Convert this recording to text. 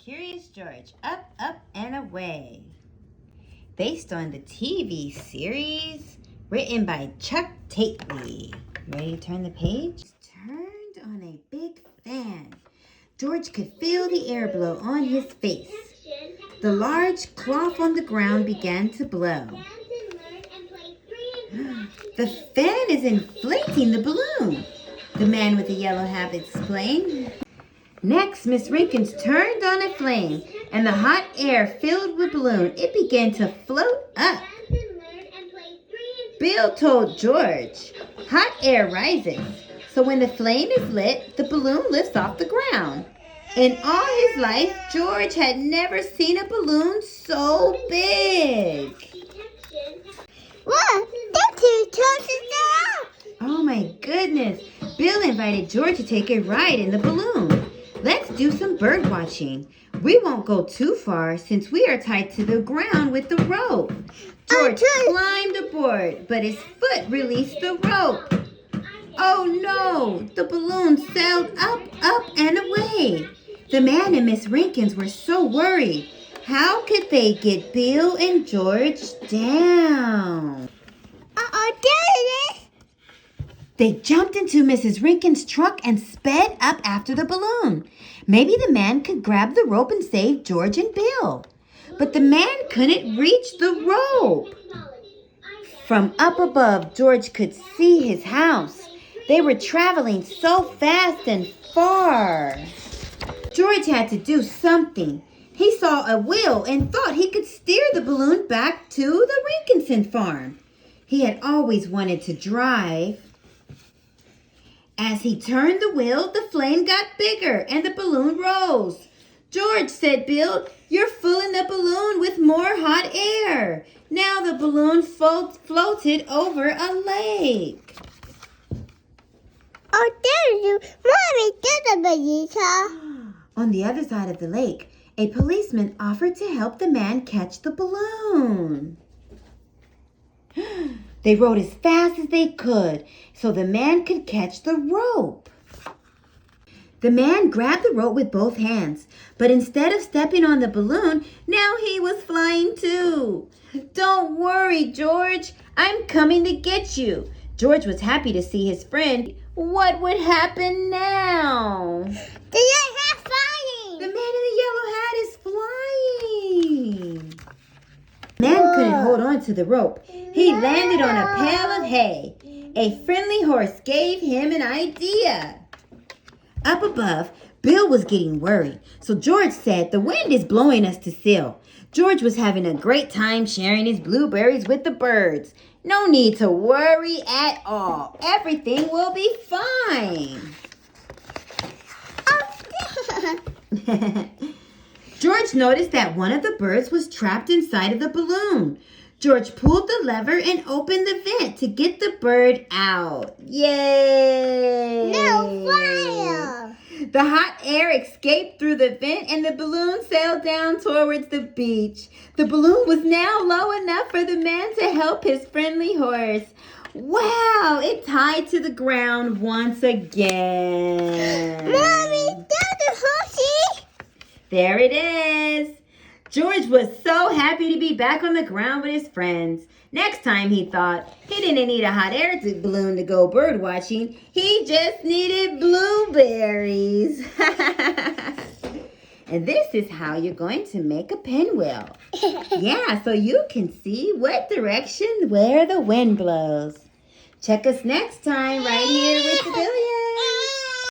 Curious George, Up, Up, and Away. Based on the TV series written by Chuck Tately. Ready to turn the page? Turned on a big fan. George could feel the air blow on his face. The large cloth on the ground began to blow. The fan is inflating the balloon, the man with the yellow hat explained. Next, Miss Rinkins turned on a flame, and the hot air filled the balloon. It began to float up. Bill told George, hot air rises, so when the flame is lit, the balloon lifts off the ground. In all his life, George had never seen a balloon so big. Look, that's who tosses it out. Oh my goodness. Bill invited George to take a ride in the balloon. Let's do some bird watching. We won't go too far since we are tied to the ground with the rope. George climbed aboard, but his foot released the rope. Oh no, the balloon sailed up, up, and away. The man and Miss Rinkins were so worried. How could they get Bill and George down? There it is. They jumped into Mrs. Rinkins' truck and sped up after the balloon. Maybe the man could grab the rope and save George and Bill. But the man couldn't reach the rope. From up above, George could see his house. They were traveling so fast and far. George had to do something. He saw a wheel and thought he could steer the balloon back to the Rinkinson farm. He had always wanted to drive. As he turned the wheel, the flame got bigger and the balloon rose. George, said Bill, you're filling the balloon with more hot air. Now the balloon floated over a lake. Oh, there you, Mommy, there's a balloon. On the other side of the lake, a policeman offered to help the man catch the balloon. They rode as fast as they could so the man could catch the rope. The man grabbed the rope with both hands, but instead of stepping on the balloon, now he was flying too. Don't worry, George. I'm coming to get you. George was happy to see his friend. What would happen now? The yellow hat flying. The man in the yellow hat is flying. Man couldn't hold on to the rope. He landed on a pail of hay. A friendly horse gave him an idea. Up above, Bill was getting worried. So George said, the wind is blowing us to seal. George was having a great time sharing his blueberries with the birds. No need to worry at all. Everything will be fine. George noticed that one of the birds was trapped inside of the balloon. George pulled the lever and opened the vent to get the bird out. Yay! No fire! The hot air escaped through the vent and the balloon sailed down towards the beach. The balloon was now low enough for the man to help his friendly horse. Wow! It tied to the ground once again. Mommy, there's a horsey. There it is. George was so happy to be back on the ground with his friends. Next time, he thought, he didn't need a hot air balloon to go bird watching. He just needed blueberries. And this is how you're going to make a pinwheel. Yeah, so you can see what direction where the wind blows. Check us next time right here with the Billions.